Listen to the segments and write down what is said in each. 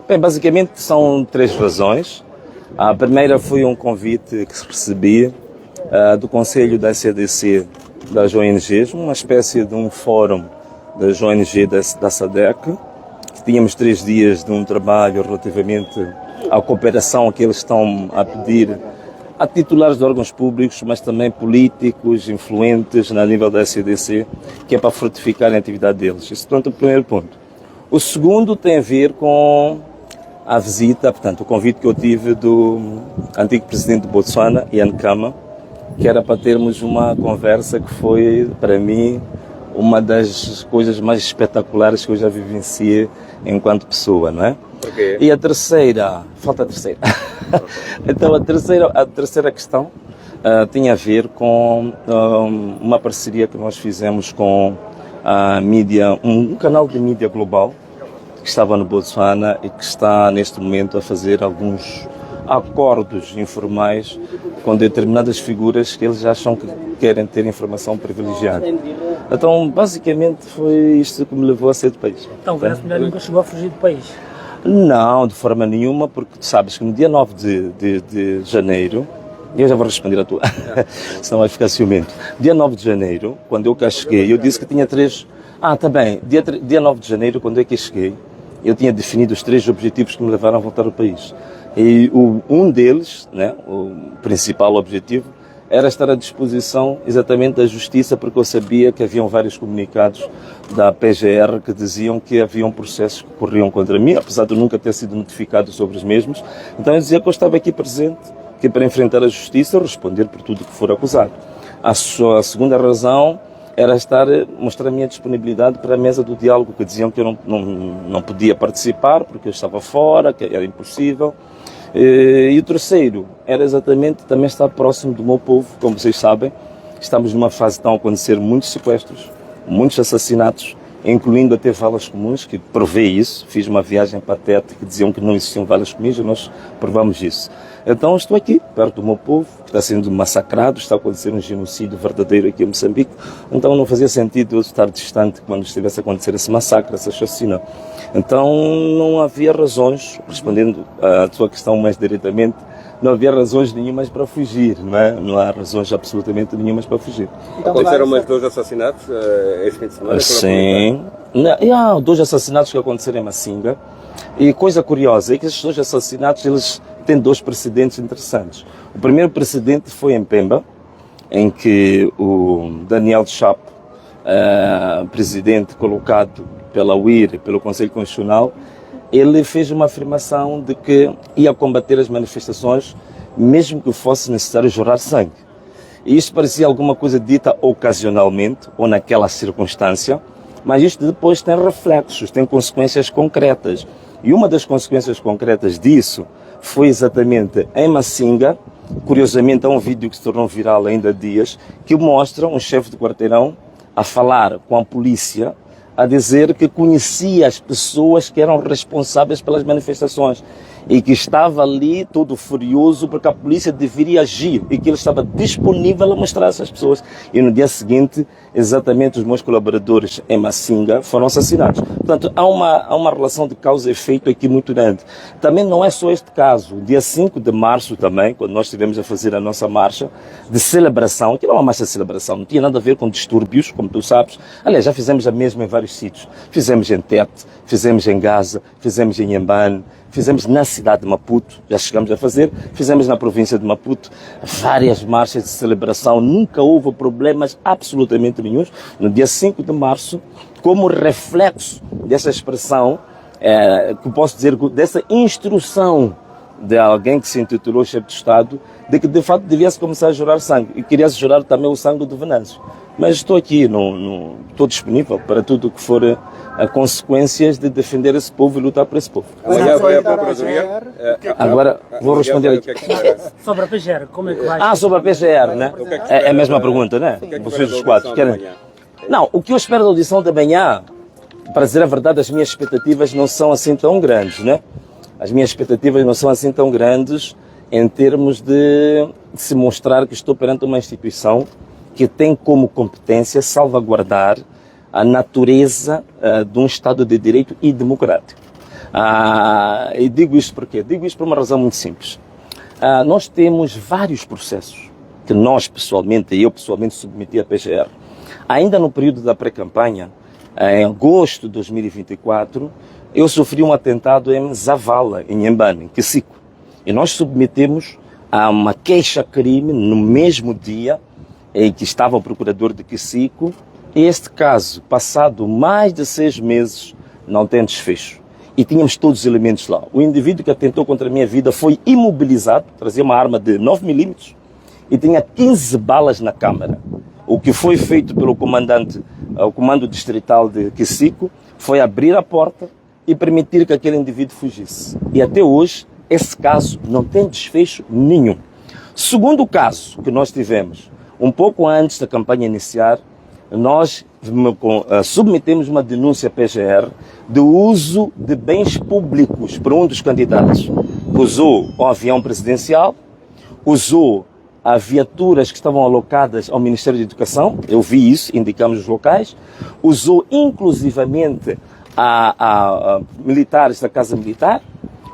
Bem, basicamente são três razões. A primeira foi um convite que recebi do Conselho da SADC das ONGs, uma espécie de um fórum das ONG da SADC. Tínhamos 3 dias de um trabalho relativamente à cooperação que eles estão a pedir a titulares de órgãos públicos, mas também políticos, influentes na nível da SADC, que é para fortificar a atividade deles. Esse é o primeiro ponto. O segundo tem a ver com a visita, portanto, o convite que eu tive do antigo presidente de Botsuana, Ian Khama, que era para termos uma conversa que foi, para mim, uma das coisas mais espetaculares que eu já vivenciei enquanto pessoa, não é? Okay. E a terceira, falta a terceira. Então a terceira questão tinha a ver com uma parceria que nós fizemos com a mídia, um canal de mídia global que estava no Botsuana e que está neste momento a fazer alguns acordos informais com determinadas figuras que eles acham que querem ter informação privilegiada. Então, basicamente, foi isto que me levou a sair do país. Então, o Venâncio Milhões nunca chegou a fugir do país? Não, de forma nenhuma, porque tu sabes que no dia 9 de janeiro, e eu já vou responder a tua, senão vai ficar ciumento. Dia 9 de janeiro, quando eu cá cheguei, eu disse que tinha 3... tá bem, dia 9 de janeiro, quando eu aqui cheguei, eu tinha definido os 3 objetivos que me levaram a voltar ao país. E um deles, né, o principal objetivo, era estar à disposição exatamente da justiça, porque eu sabia que haviam vários comunicados da PGR que diziam que haviam processos que corriam contra mim, apesar de eu nunca ter sido notificado sobre os mesmos. Então eu dizia que eu estava aqui presente, que para enfrentar a justiça, responder por tudo que for acusado. A segunda razão era mostrar a minha disponibilidade para a mesa do diálogo, que diziam que eu não podia participar, porque eu estava fora, que era impossível. E o terceiro era exatamente também estar próximo do meu povo. Como vocês sabem, estamos numa fase que estão a acontecer muitos sequestros, muitos assassinatos, incluindo até valas comuns, que provei isso. Fiz uma viagem para Tete que diziam que não existiam valas comuns e nós provamos isso. Então estou aqui, perto do meu povo, que está sendo massacrado, está a acontecer um genocídio verdadeiro aqui em Moçambique. Então não fazia sentido eu estar distante quando estivesse a acontecer esse massacre, esse assassinato. Então não havia razões, respondendo à tua questão mais diretamente, não havia razões nenhumas para fugir, não é? Não há razões absolutamente nenhumas para fugir. Então, aconteceram mais 2 assassinatos este fim de semana? Sim. E há 2 assassinatos que aconteceram em Macinga. E coisa curiosa é que esses 2 assassinatos, eles têm 2 precedentes interessantes. O primeiro precedente foi em Pemba, em que o Daniel Chapo, presidente colocado pela UIR e pelo Conselho Constitucional, ele fez uma afirmação de que ia combater as manifestações, mesmo que fosse necessário jorrar sangue. E isto parecia alguma coisa dita ocasionalmente, ou naquela circunstância, mas isto depois tem reflexos, tem consequências concretas. E uma das consequências concretas disso foi exatamente em Macinga. Curiosamente, há um vídeo que se tornou viral ainda há dias, que mostra um chefe de quarteirão a falar com a polícia, a dizer que conhecia as pessoas que eram responsáveis pelas manifestações e que estava ali todo furioso porque a polícia deveria agir e que ele estava disponível a mostrar essas pessoas. E no dia seguinte, exatamente os meus colaboradores em Macinga foram assassinados. Portanto, há uma relação de causa e efeito aqui muito grande. Também não é só este caso. Dia 5 de março também, quando nós estivemos a fazer a nossa marcha de celebração, aquilo é uma marcha de celebração, não tinha nada a ver com distúrbios, como tu sabes. Aliás, já fizemos a mesma em vários sítios. Fizemos em Tete, fizemos em Gaza, fizemos em Inhambane, fizemos na cidade de Maputo, já chegamos a fazer, fizemos na província de Maputo, várias marchas de celebração, nunca houve problemas absolutamente nenhums. No dia 5 de março, como reflexo dessa expressão, que posso dizer, dessa instrução de alguém que se intitulou chefe de Estado, de que de fato devia-se começar a jurar sangue, e queria-se jurar também o sangue do Venâncio. Mas estou aqui, estou disponível para tudo o que for a consequências de defender esse povo e lutar por esse povo. Amanhã vai a Procuradoria. Agora vou responder aqui. Sobre a PGR, como é que vai? Sobre a PGR, né? É a mesma pergunta, né? Vocês os 4 querem? Não, o que eu espero da audição da manhã, para dizer a verdade, as minhas expectativas não são assim tão grandes, né? As minhas expectativas não são assim tão grandes em termos de se mostrar que estou perante uma instituição que tem como competência salvaguardar a natureza de um Estado de Direito e democrático. E digo isto por quê? Digo isto por uma razão muito simples. Nós temos vários processos que nós pessoalmente, eu pessoalmente submeti à PGR. Ainda no período da pré-campanha, em agosto de 2024, eu sofri um atentado em Zavala, em Inhambane, em Kessico. E nós submetemos a uma queixa-crime no mesmo dia em que estava o procurador de Kessico. Este caso, passado mais de 6 meses, não tem desfecho. E tínhamos todos os elementos lá. O indivíduo que atentou contra a minha vida foi imobilizado, trazia uma arma de 9 milímetros e tinha 15 balas na câmara. O que foi feito pelo comandante, o comando distrital de Kessico, foi abrir a porta e permitir que aquele indivíduo fugisse. E até hoje, esse caso não tem desfecho nenhum. Segundo caso que nós tivemos, um pouco antes da campanha iniciar, nós submetemos uma denúncia à PGR do uso de bens públicos por um dos candidatos. Usou o avião presidencial, usou as viaturas que estavam alocadas ao Ministério da Educação, eu vi isso, indicamos os locais, usou inclusivamente a militares da Casa Militar,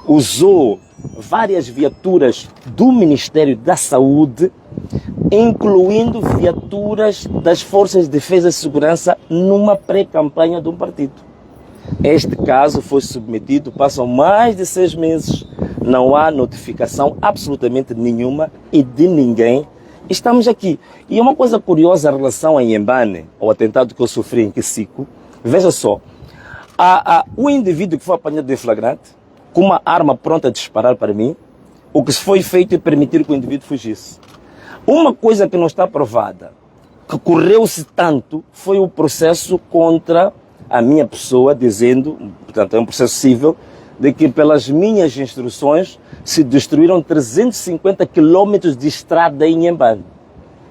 usou várias viaturas do Ministério da Saúde, incluindo viaturas das Forças de Defesa e Segurança numa pré-campanha de um partido. Este caso foi submetido, passam mais de 6 meses, não há notificação absolutamente nenhuma e de ninguém. Estamos aqui. E uma coisa curiosa em relação a Inhambane, ao atentado que eu sofri em Kessico, veja só, o indivíduo que foi apanhado em flagrante, com uma arma pronta a disparar para mim, o que foi feito é permitir que o indivíduo fugisse. Uma coisa que não está provada, que correu-se tanto, foi o processo contra a minha pessoa, dizendo, portanto é um processo civil, de que pelas minhas instruções se destruíram 350 quilômetros de estrada em Inhambane.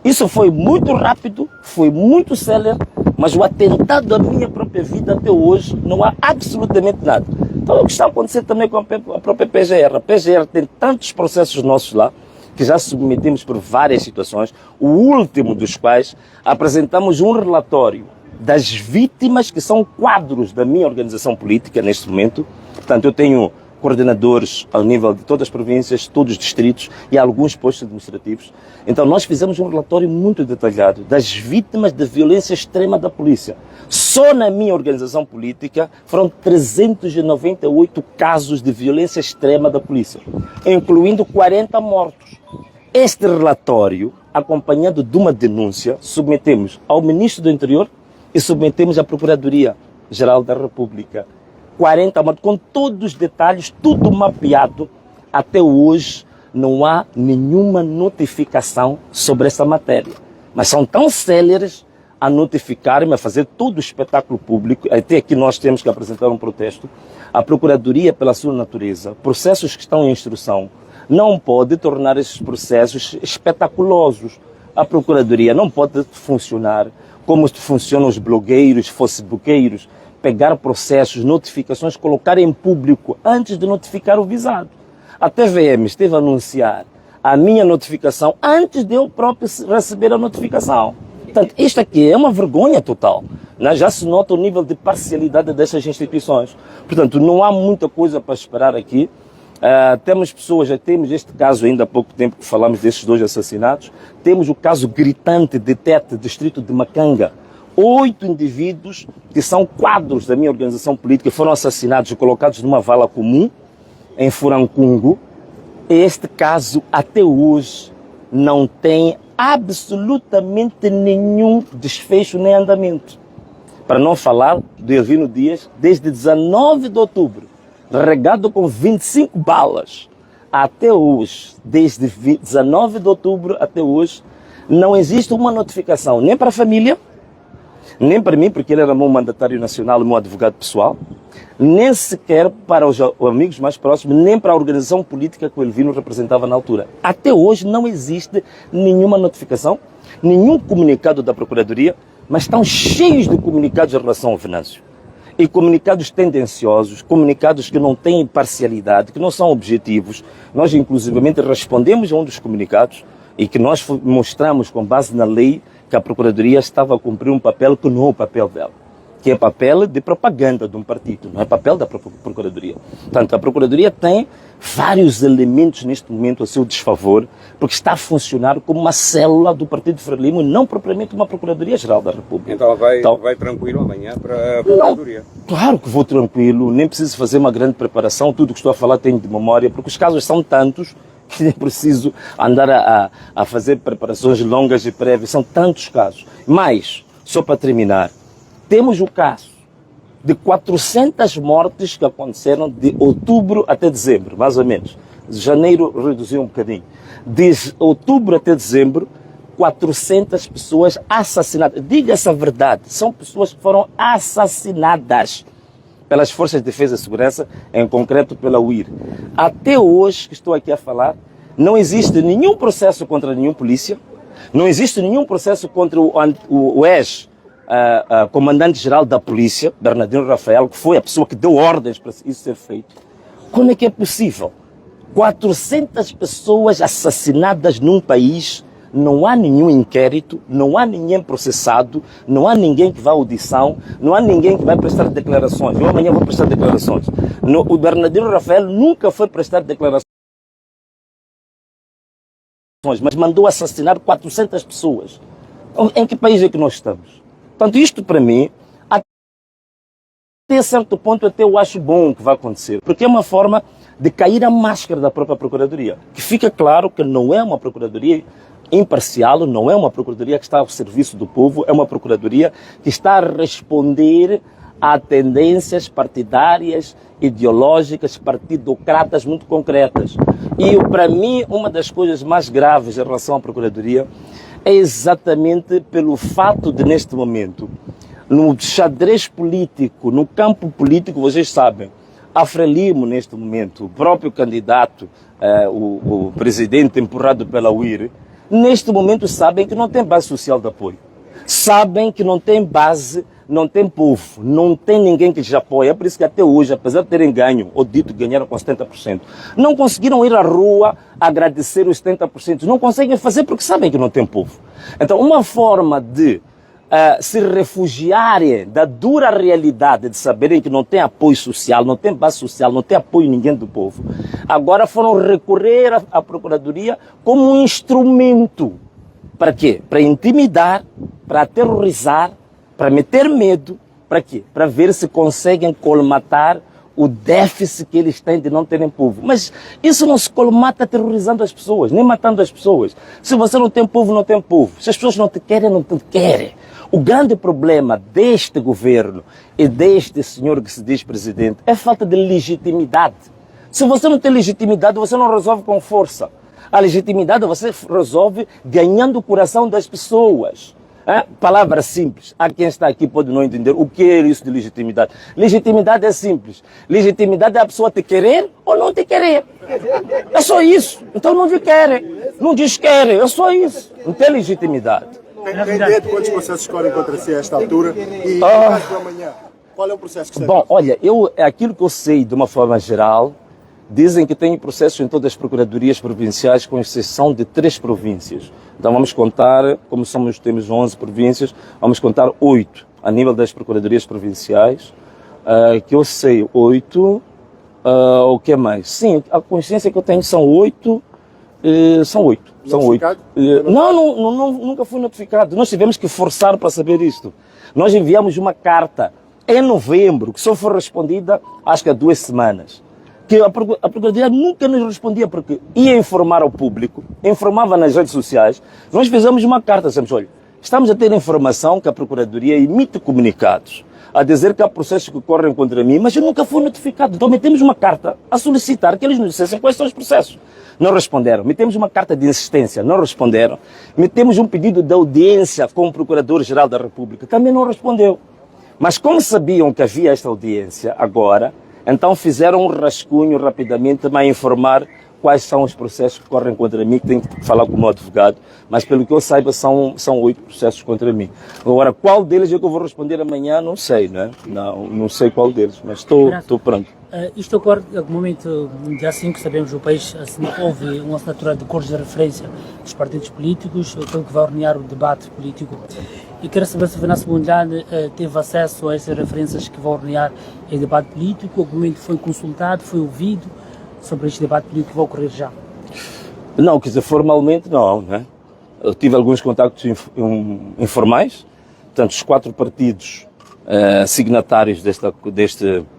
Isso foi muito rápido, foi muito célere, mas o atentado à minha própria vida até hoje não há absolutamente nada. Então o que está acontecendo também com a própria PGR. A PGR tem tantos processos nossos lá, que já submetemos por várias situações, o último dos quais apresentamos um relatório das vítimas que são quadros da minha organização política neste momento. Portanto, eu tenho coordenadores ao nível de todas as províncias, todos os distritos e alguns postos administrativos. Então nós fizemos um relatório muito detalhado das vítimas de violência extrema da polícia. Só na minha organização política foram 398 casos de violência extrema da polícia, incluindo 40 mortos. Este relatório, acompanhado de uma denúncia, submetemos ao Ministro do Interior e submetemos à Procuradoria-Geral da República. 40 mortos, com todos os detalhes, tudo mapeado. Até hoje não há nenhuma notificação sobre essa matéria. Mas são tão céleres a notificar-me, a fazer todo o espetáculo público. Até aqui nós temos que apresentar um protesto. A Procuradoria, pela sua natureza, processos que estão em instrução, não pode tornar esses processos espetaculosos. A Procuradoria não pode funcionar como funcionam os blogueiros, facebookeiros, pegar processos, notificações, colocar em público antes de notificar o visado. A TVM esteve a anunciar a minha notificação antes de eu próprio receber a notificação. Portanto, isto aqui é uma vergonha total. Né? Já se nota o nível de parcialidade dessas instituições. Portanto, não há muita coisa para esperar aqui. Temos pessoas, já temos este caso ainda há pouco tempo que falamos desses 2 assassinatos. Temos o caso gritante de Tete, distrito de Macanga. 8 indivíduos que são quadros da minha organização política foram assassinados e colocados numa vala comum em Furancungo. Este caso até hoje não tem absolutamente nenhum desfecho nem andamento. Para não falar do Elvino Dias, desde 19 de outubro, regado com 25 balas, até hoje, desde 19 de outubro até hoje, não existe uma notificação nem para a família, nem para mim, porque ele era meu mandatário nacional e meu advogado pessoal, nem sequer para os amigos mais próximos, nem para a organização política que o Elvino representava na altura. Até hoje não existe nenhuma notificação, nenhum comunicado da Procuradoria, mas estão cheios de comunicados em relação ao Venâncio. E comunicados tendenciosos, comunicados que não têm parcialidade, que não são objetivos. Nós, inclusivamente, respondemos a um dos comunicados e que nós mostramos, com base na lei, que a Procuradoria estava a cumprir um papel que não é o papel dela. que é papel de propaganda de um partido, não é papel da Procuradoria. Portanto, a Procuradoria tem vários elementos neste momento a seu desfavor, porque está a funcionar como uma célula do Partido Frelimo e não propriamente uma Procuradoria-Geral da República. Então vai tranquilo amanhã para a Procuradoria? Claro que vou tranquilo, nem preciso fazer uma grande preparação, tudo o que estou a falar tenho de memória, porque os casos são tantos que nem preciso andar a fazer preparações longas e prévias, são tantos casos. Mas, só para terminar, temos o caso de 400 mortes que aconteceram de outubro até dezembro, mais ou menos. Janeiro reduziu um bocadinho. De outubro até dezembro, 400 pessoas assassinadas. Diga-se a verdade, são pessoas que foram assassinadas pelas Forças de Defesa e Segurança, em concreto pela UIR. Até hoje, que estou aqui a falar, não existe nenhum processo contra nenhum polícia, não existe nenhum processo contra o comandante-geral da polícia, Bernardino Rafael, que foi a pessoa que deu ordens para isso ser feito. Como é que é possível? 400 pessoas assassinadas num país, não há nenhum inquérito, não há ninguém processado, não há ninguém que vá à audição, não há ninguém que vai prestar declarações. Eu amanhã vou prestar declarações. O Bernardino Rafael nunca foi prestar declarações, mas mandou assassinar 400 pessoas. Em que país é que nós estamos? Portanto, isto para mim, até certo ponto até eu acho bom o que vai acontecer, porque é uma forma de cair a máscara da própria Procuradoria, que fica claro que não é uma Procuradoria imparcial, não é uma Procuradoria que está ao serviço do povo, é uma Procuradoria que está a responder a tendências partidárias, ideológicas, partidocratas muito concretas. E para mim, uma das coisas mais graves em relação à Procuradoria é exatamente pelo fato de, neste momento, no xadrez político, no campo político, vocês sabem, a Frelimo, neste momento, o próprio candidato, o presidente empurrado pela UIR, neste momento sabem que não tem base social de apoio. Sabem que não tem base, não tem povo, não tem ninguém que lhes apoia. É por isso que até hoje, apesar de terem ganho, ou dito que ganharam com 70%, não conseguiram ir à rua agradecer os 70%. Não conseguem fazer porque sabem que não tem povo. Então, uma forma de se refugiarem da dura realidade de saberem que não tem apoio social, não tem base social, não tem apoio ninguém do povo, agora foram recorrer à Procuradoria como um instrumento. Para quê? Para intimidar, para aterrorizar, para meter medo. Para quê? Para ver se conseguem colmatar o déficit que eles têm de não terem povo. Mas isso não se colmata aterrorizando as pessoas, nem matando as pessoas. Se você não tem povo, não tem povo. Se as pessoas não te querem, não te querem. O grande problema deste governo e deste senhor que se diz presidente é a falta de legitimidade. Se você não tem legitimidade, você não resolve com força. A legitimidade você resolve ganhando o coração das pessoas. Palavra simples. Há quem está aqui pode não entender o que é isso de legitimidade. Legitimidade é simples. Legitimidade é a pessoa te querer ou não te querer. É só isso. Então não te querem. Não diz querem. É só isso. Não tem legitimidade. Tem ideia de quantos processos correm contra si a esta altura? E no caso de amanhã, qual é o processo que está? Bom, olha, aquilo que eu sei de uma forma geral, dizem que tem processos em todas as procuradorias provinciais, com exceção de 3 províncias. Então vamos contar, como temos 11 províncias, vamos contar 8 a nível das procuradorias provinciais, que eu sei 8, o que mais? Sim, a consciência que eu tenho são 8, são 8. São 8. Não, nunca fui notificado. Nós tivemos que forçar para saber isto. Nós enviamos uma carta em novembro, que só foi respondida, acho que há 2 semanas. Que a Procuradoria nunca nos respondia, porque ia informar ao público, informava nas redes sociais. Nós fizemos uma carta, dissemos, olha, estamos a ter informação que a Procuradoria emite comunicados a dizer que há processos que correm contra mim, mas eu nunca fui notificado. Então metemos uma carta a solicitar que eles nos dissessem quais são os processos. Não responderam. Metemos uma carta de insistência, não responderam. Metemos um pedido de audiência com o Procurador-Geral da República, também não respondeu. Mas como sabiam que havia esta audiência agora, então fizeram um rascunho rapidamente para informar quais são os processos que correm contra mim, que tenho que falar com o meu advogado, mas pelo que eu saiba são 8 processos contra mim. Agora, qual deles é que eu vou responder amanhã, não sei, né? Não sei qual deles, mas estou pronto. Isto ocorre no momento, no dia 5, sabemos, o país houve uma assinatura de acordos de referência dos partidos políticos, aquilo que vai ordenar o debate político. E quero saber se a Venâncio Mondlane teve acesso a essas referências que vão ordenar o debate político, algum momento foi consultado, foi ouvido sobre este debate político que vai ocorrer já? Não, quer dizer, formalmente não, né? Eu tive alguns contactos informais, portanto, os 4 partidos signatários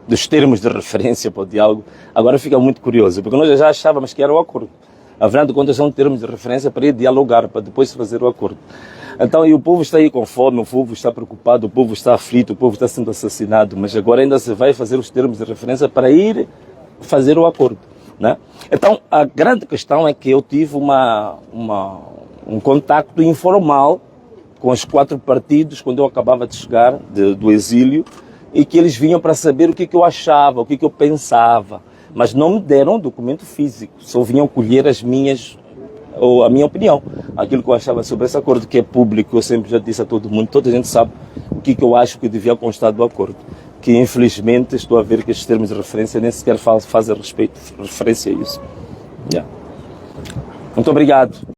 dos termos de referência para o diálogo, agora fica muito curioso, porque nós já achávamos que era o acordo. Afinal de contas, são termos de referência para ir dialogar, para depois fazer o acordo. Então, e o povo está aí com fome, o povo está preocupado, o povo está aflito, o povo está sendo assassinado, mas agora ainda se vai fazer os termos de referência para ir fazer o acordo, né? Então, a grande questão é que eu tive um contacto informal com os 4 partidos quando eu acabava de chegar do exílio e que eles vinham para saber o que eu achava, o que eu pensava, mas não me deram um documento físico, só vinham colher a minha opinião, aquilo que eu achava sobre esse acordo, que é público. Eu sempre já disse a todo mundo, toda a gente sabe o que eu acho que devia constar do acordo, que infelizmente estou a ver que estes termos de referência nem sequer fazem referência a isso. Yeah. Muito obrigado.